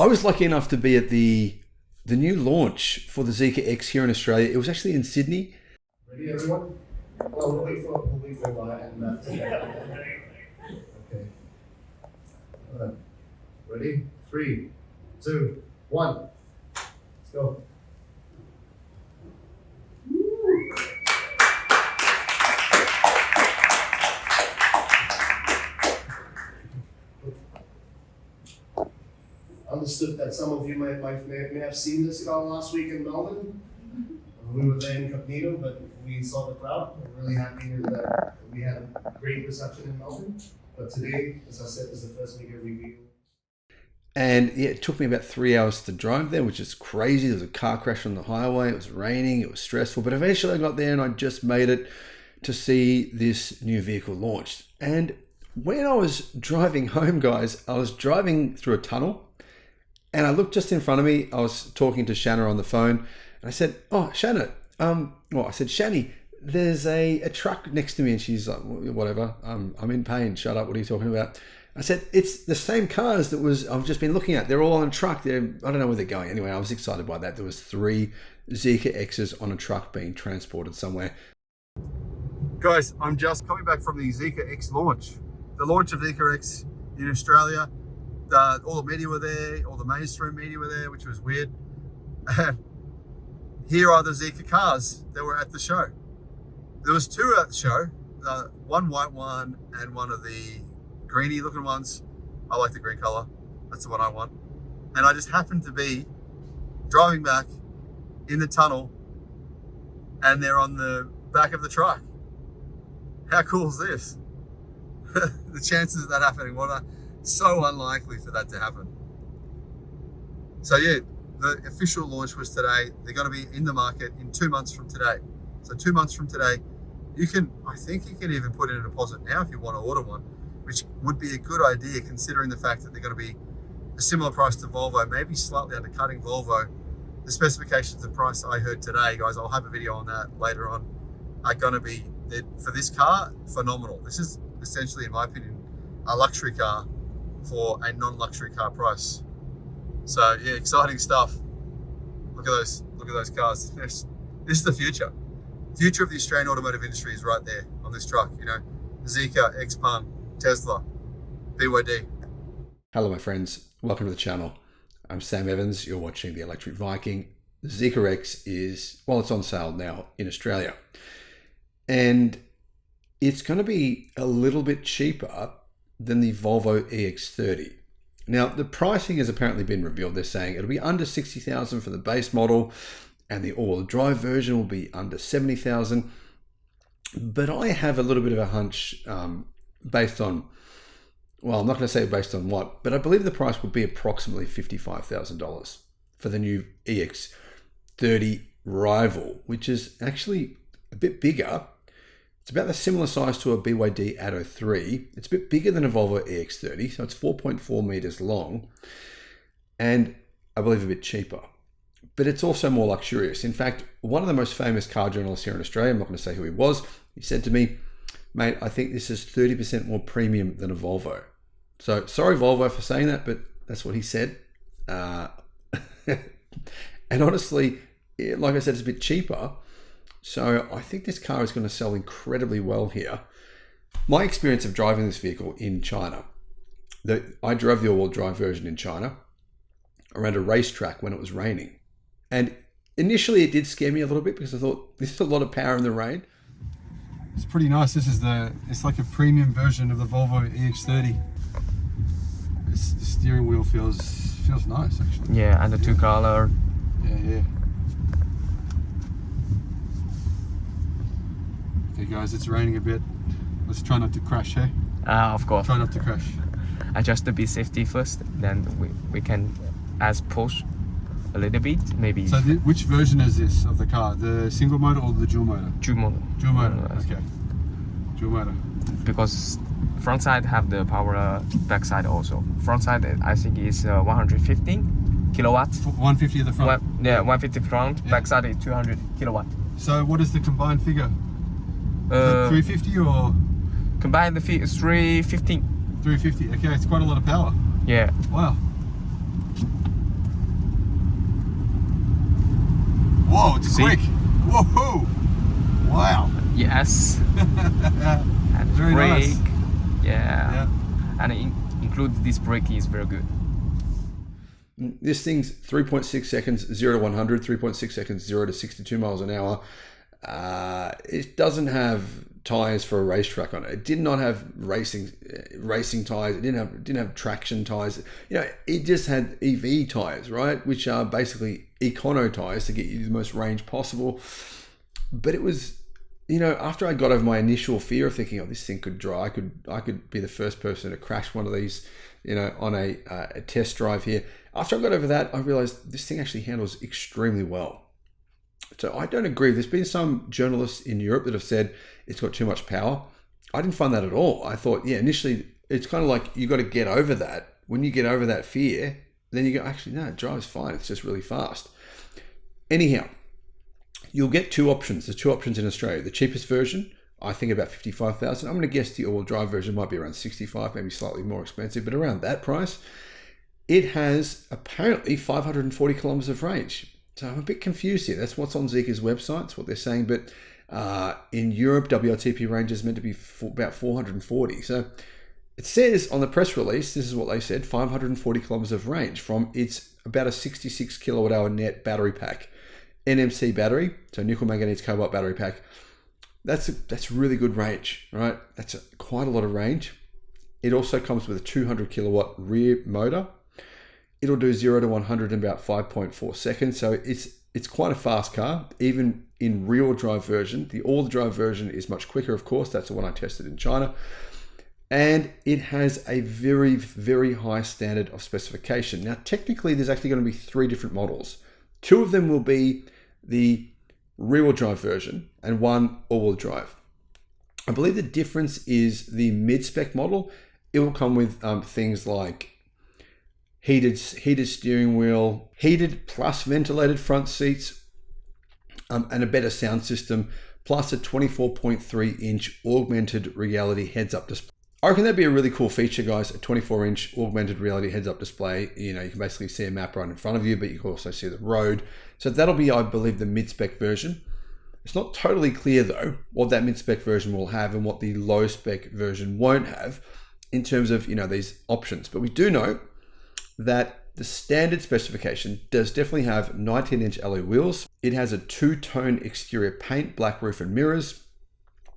I was lucky enough to be at the new launch for the Zeekr X here in Australia. It was actually in Sydney. Ready, everyone? Well, we'll wait for Matt. Okay. Ready? 3, 2, 1. Let's go. Understood that some of you may have seen this last week in Melbourne. We were there incognito, but we saw the crowd. We're really happy that we had a great reception in Melbourne. But today, as I said, is the first media review. And yeah, it took me about 3 hours to drive there, which is crazy. There was a car crash on the highway. It was raining. It was stressful. But eventually I got there and I just made it to see this new vehicle launched. And when I was driving home, guys, I was driving through a tunnel and I looked just in front of me. I was talking to Shanna on the phone and I said, "Oh, Shanna, I said, Shanny, there's a truck next to me." And she's like, "Whatever, I'm in pain. Shut up. What are you talking about?" I said, "It's the same cars that I've just been looking at. They're all on a truck. I don't know where they're going." Anyway, I was excited by that. There was 3 Zeekr X's on a truck being transported somewhere. Guys, I'm just coming back from the Zeekr X launch. The launch of Zeekr X in Australia. All the media were there. All the mainstream media were there, which was weird. Here are the Zeekr cars that were at the show. There was 2 at the show. One white one and one of the greeny looking ones. I like the green color. That's the one I want. And I just happened to be driving back in the tunnel and they're on the back of the truck. How cool is this? The chances of that happening, so unlikely for that to happen. So yeah, the official launch was today. They're going to be in the market in 2 months from today. So 2 months from today, I think you can even put in a deposit now if you want to order one, which would be a good idea considering the fact that they're going to be a similar price to Volvo, maybe slightly undercutting Volvo. The specifications and price I heard today, guys, I'll have a video on that later on, are going to be, for this car, phenomenal. This is essentially, in my opinion, a luxury car for a non-luxury car price. So yeah, exciting stuff. Look at those cars. This is the future. The future of the Australian automotive industry is right there on this truck. You know, Zeekr, X-Pun, Tesla, BYD. Hello, my friends. Welcome to the channel. I'm Sam Evans. You're watching the Electric Viking. The Zeekr X is, well, it's on sale now in Australia. And it's going to be a little bit cheaper than the Volvo EX30. Now, the pricing has apparently been revealed. They're saying it'll be under 60,000 for the base model, and the all-wheel drive version will be under 70,000. But I have a little bit of a hunch based on, well, I'm not going to say based on what, but I believe the price would be approximately $55,000 for the new EX30 rival, which is actually a bit bigger. It's about the similar size to a BYD Atto 3. It's a bit bigger than a Volvo EX30, so it's 4.4 meters long, and I believe a bit cheaper. But it's also more luxurious. In fact, one of the most famous car journalists here in Australia, I'm not going to say who he was, he said to me, "Mate, I think this is 30% more premium than a Volvo." So sorry, Volvo, for saying that, but that's what he said. And honestly, like I said, it's a bit cheaper. So I think this car is going to sell incredibly well here. My experience of driving this vehicle in China, I drove the all-wheel drive version in China around a racetrack when it was raining. And initially it did scare me a little bit because I thought this is a lot of power in the rain. It's pretty nice. It's like a premium version of the Volvo EX30. The steering wheel feels nice, actually. Yeah, and the 2 color. Yeah. Okay guys, it's raining a bit. Let's try not to crash, hey? Of course. Try not to crash. Adjust the safety first, then we can push a little bit, maybe. So which version is this of the car? The single motor or the dual motor? Dual motor. Dual motor, okay. Dual motor. Because front side have the power, back side also. Front side I think is 115 kilowatts. 150 at the front? 150 front, yeah. Back side is 200 kilowatt. So what is the combined figure? 350 or? Combined the fee is 315. 350, okay, it's quite a lot of power. Yeah. Wow. it's See? quick. Whoa! Wow. Yes. And Very brake. nice. Yeah. And it includes this brake is very good. This thing's 3.6 seconds 0 to 100, 3.6 seconds 0 to 62 miles an hour. It doesn't have tires for a racetrack on it. It did not have racing tires. It didn't have traction tires. You know, it just had EV tires, right? Which are basically econo tires to get you the most range possible. But it was, you know, after I got over my initial fear of thinking, oh, this thing could drive, I could be the first person to crash one of these, you know, on a test drive here. After I got over that, I realized this thing actually handles extremely well. So I don't agree. There's been some journalists in Europe that have said it's got too much power. I didn't find that at all. I thought, yeah, initially it's kind of like you got to get over that. When you get over that fear, then you go, actually, no, it drives fine. It's just really fast. Anyhow, you'll get two options. There's two options in Australia. The cheapest version, I think about 55,000. I'm going to guess the all-wheel drive version might be around 65, maybe slightly more expensive, but around that price. It has apparently 540 kilometers of range. So I'm a bit confused here. That's what's on Zeekr's website. That's what they're saying. But in Europe, WLTP range is meant to be about 440. So it says on the press release, this is what they said, 540 kilometers of range from its about a 66 kilowatt hour net battery pack. NMC battery, so nickel manganese cobalt battery pack. That's really good range, right? That's quite a lot of range. It also comes with a 200 kilowatt rear motor. It'll do 0 to 100 in about 5.4 seconds. So it's quite a fast car, even in real drive version. The all drive version is much quicker, of course. That's the one I tested in China. And it has a very, very high standard of specification. Now, technically, there's actually going to be 3 different models. 2 of them will be the rear-wheel drive version and 1 all-wheel drive. I believe the difference is the mid-spec model. It will come with things like heated steering wheel, heated plus ventilated front seats, and a better sound system, plus a 24.3-inch augmented reality heads-up display. I reckon that'd be a really cool feature, guys, a 24-inch augmented reality heads-up display. You know, you can basically see a map right in front of you, but you can also see the road. So that'll be, I believe, the mid-spec version. It's not totally clear, though, what that mid-spec version will have and what the low-spec version won't have in terms of, you know, these options. But we do know that the standard specification does definitely have 19-inch alloy wheels. It has a 2-tone exterior paint, black roof and mirrors,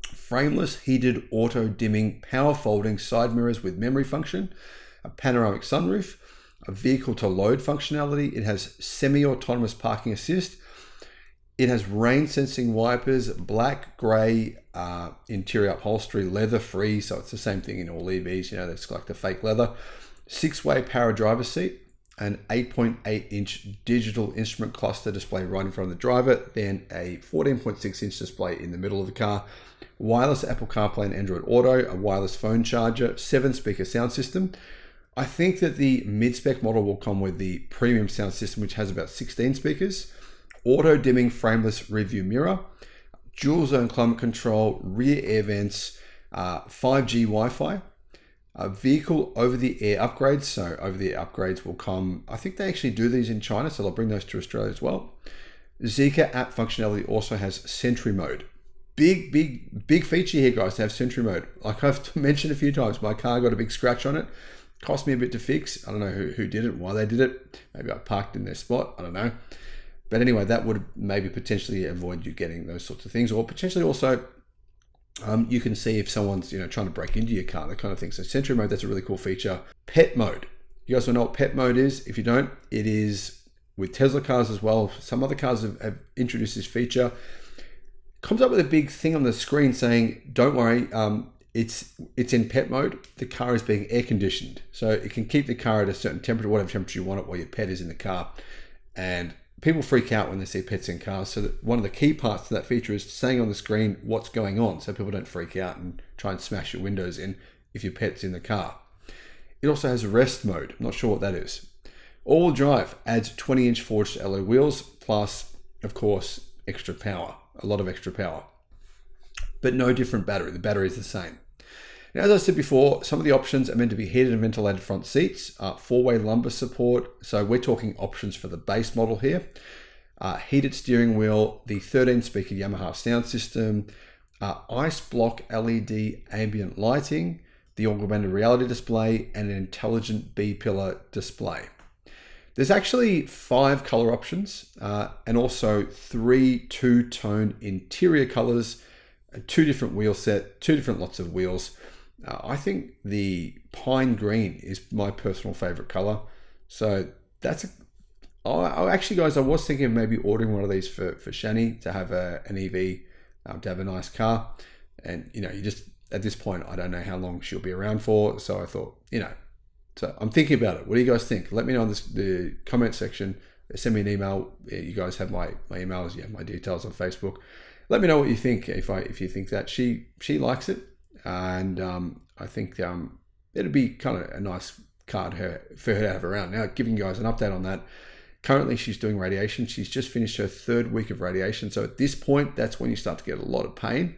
frameless heated auto dimming power folding side mirrors with memory function, a panoramic sunroof, a vehicle to load functionality. It has semi-autonomous parking assist. It has rain sensing wipers, black, gray interior upholstery, leather free. So it's the same thing in all EVs, you know, that's like the fake leather. 6-way power driver seat, an 8.8-inch digital instrument cluster display right in front of the driver, then a 14.6-inch display in the middle of the car, wireless Apple CarPlay and Android Auto, a wireless phone charger, 7-speaker sound system. I think that the mid-spec model will come with the premium sound system, which has about 16 speakers, auto dimming frameless rear view mirror, dual zone climate control, rear air vents, 5G Wi-Fi, vehicle over-the-air upgrades. So over-the-air upgrades will come, I think they actually do these in China, so they'll bring those to Australia as well. Zeekr app functionality also has Sentry mode. Big feature here, guys, to have Sentry mode. Like I've mentioned a few times, my car got a big scratch on it. Cost me a bit to fix. I don't know who did it, why they did it. Maybe I parked in their spot. I don't know. But anyway, that would maybe potentially avoid you getting those sorts of things, or potentially also you can see if someone's, you know, trying to break into your car, that kind of thing. So Sentry mode, that's a really cool feature. Pet mode. You guys will know what pet mode is. If you don't, it is with Tesla cars as well. Some other cars have introduced this feature. Comes up with a big thing on the screen saying, don't worry, it's in pet mode. The car is being air conditioned. So it can keep the car at a certain temperature, whatever temperature you want it, while your pet is in the car. And people freak out when they see pets in cars. So that one of the key parts to that feature is saying on the screen what's going on, so people don't freak out and try and smash your windows in if your pet's in the car. It also has rest mode. I'm not sure what that is. All-wheel drive adds 20-inch forged alloy wheels, plus, of course, extra power. A lot of extra power. But no different battery. The battery is the same. Now, as I said before, some of the options are meant to be heated and ventilated front seats, 4-way lumbar support. So we're talking options for the base model here. heated steering wheel, the 13-speaker Yamaha sound system, ice block LED ambient lighting, the augmented reality display, and an intelligent B-pillar display. There's actually 5 color options and also 3 two-tone interior colors, 2 different wheel set, 2 different lots of wheels. I think the pine green is my personal favorite color. So that's actually, guys, I was thinking of maybe ordering one of these for Shanny to have an EV, to have a nice car. And, you just, at this point, I don't know how long she'll be around for. So I thought, so I'm thinking about it. What do you guys think? Let me know in the comment section. Send me an email. You guys have my emails. You have my details on Facebook. Let me know what you think. If you think that she likes it, and I think it'd be kind of a nice car for her to have around. Now, giving you guys an update on that. Currently, she's doing radiation. She's just finished her 3rd week of radiation. So at this point, that's when you start to get a lot of pain.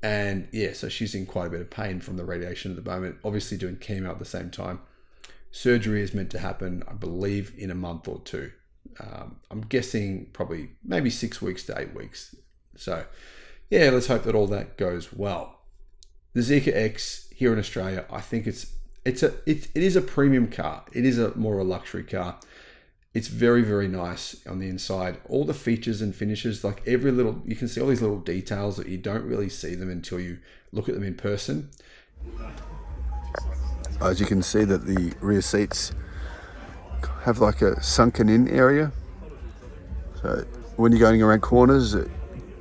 And yeah, so she's in quite a bit of pain from the radiation at the moment. Obviously doing chemo at the same time. Surgery is meant to happen, I believe, in a month or 2. I'm guessing probably maybe 6 weeks to 8 weeks. So yeah, let's hope that all that goes well. The Zeekr X here in Australia, I think it is a premium car. It is more a luxury car. It's very, very nice on the inside. All the features and finishes, like you can see all these little details that you don't really see them until you look at them in person. As you can see that the rear seats have like a sunken in area. So when you're going around corners, it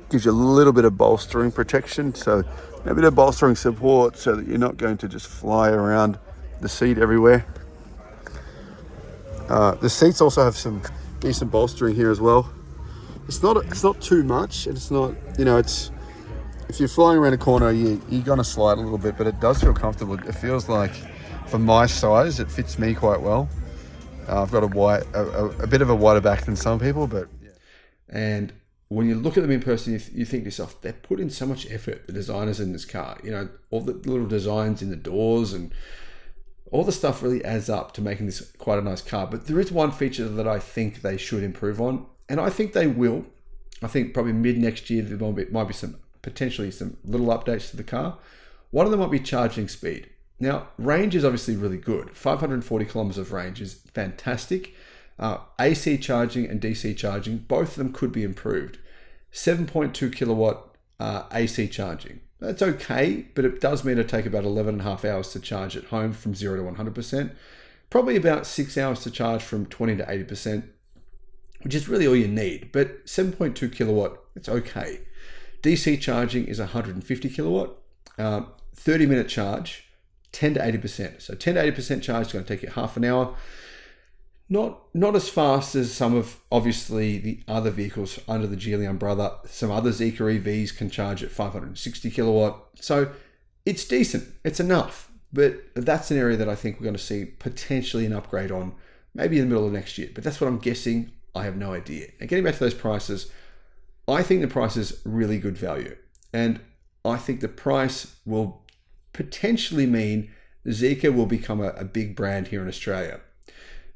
gives you a little bit of bolstering protection. So a bit of bolstering support so that you're not going to just fly around the seat everywhere. The seats also have some decent bolstering here as well. It's not too much. It's not, if you're flying around a corner, you're gonna slide a little bit, but it does feel comfortable. It feels like, for my size, it fits me quite well. I've got a bit of a wider back than some people, but yeah. And when you look at them in person, you think to yourself, they put in so much effort, the designers in this car. All the little designs in the doors and all the stuff really adds up to making this quite a nice car. But there is one feature that I think they should improve on, and I think they will. I think probably mid next year there might be potentially some little updates to the car. One of them might be charging speed. Now, range is obviously really good. 540 kilometers of range is fantastic. AC charging and DC charging, both of them could be improved. 7.2 kilowatt AC charging. That's okay, but it does mean it'll take about 11.5 hours to charge at home from 0 to 100%. Probably about 6 hours to charge from 20 to 80%, which is really all you need. But 7.2 kilowatt, it's okay. DC charging is 150 kilowatt, 30-minute charge, 10 to 80%. So 10 to 80% charge is going to take you half an hour. Not as fast as some of, obviously, the other vehicles under the Geely umbrella. Some other Zeekr EVs can charge at 560 kilowatt. So it's decent. It's enough. But that's an area that I think we're going to see potentially an upgrade on, maybe in the middle of next year. But that's what I'm guessing. I have no idea. And getting back to those prices, I think the price is really good value. And I think the price will potentially mean Zeekr will become a big brand here in Australia.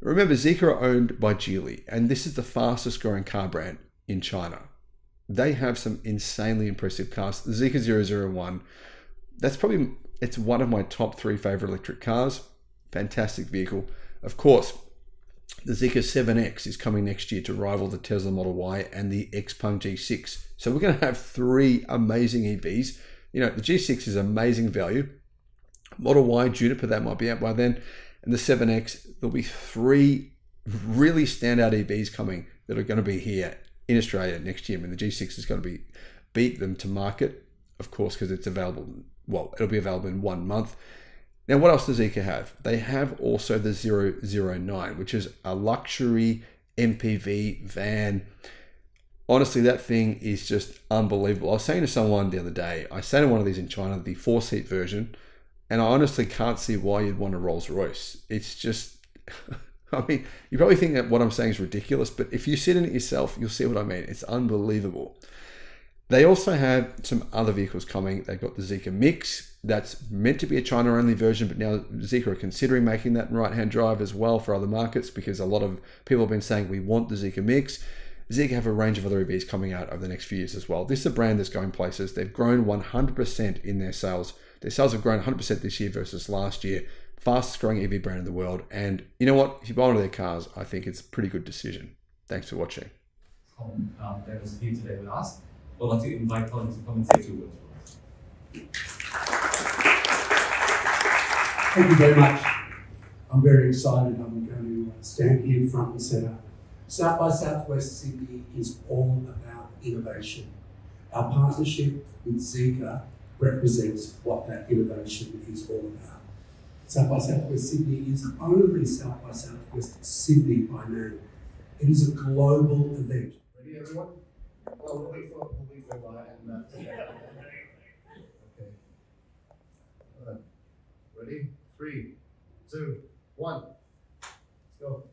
Remember, Zeekr are owned by Geely, and this is the fastest growing car brand in China. They have some insanely impressive cars. The Zeekr 001, it's one of my top 3 favorite electric cars. Fantastic vehicle. Of course, the Zeekr 7X is coming next year to rival the Tesla Model Y and the XPeng G6. So we're going to have 3 amazing EVs. The G6 is amazing value. Model Y, Juniper, that might be out by then. And the 7X, there'll be 3 really standout EVs coming that are going to be here in Australia next year. I mean, the G6 is going to beat them to market, of course, because it's available. Well, it'll be available in 1 month. Now, what else does Zeekr have? They have also the 009, which is a luxury MPV van. Honestly, that thing is just unbelievable. I was saying to someone the other day, I sat in one of these in China, the 4-seat version, and I honestly can't see why you'd want a Rolls Royce. It's just, I mean, you probably think that what I'm saying is ridiculous, but if you sit in it yourself, you'll see what I mean. It's unbelievable. They also have some other vehicles coming. They've got the Zeekr Mix. That's meant to be a China-only version, but now Zeekr are considering making that in right-hand drive as well for other markets, because a lot of people have been saying we want the Zeekr Mix. Zeekr have a range of other EVs coming out over the next few years as well. This is a brand that's going places. They've grown 100% in their sales. Their sales have grown 100% this year versus last year. Fastest growing EV brand in the world. And you know what? If you buy one of their cars, I think it's a pretty good decision. Thanks for watching. That was here today with us. I'd like to invite Colin to come and say 2 words for us. Thank you very much. I'm very excited. I'm going to stand here front and centre. South by Southwest Sydney is all about innovation. Our partnership with Zeekr represents what that innovation is all about. South by Southwest Sydney is only South by Southwest Sydney by name. It is a global event. Ready, everyone? Well, we'll wait for and okay. Ready? 3, 2, 1. Let's go.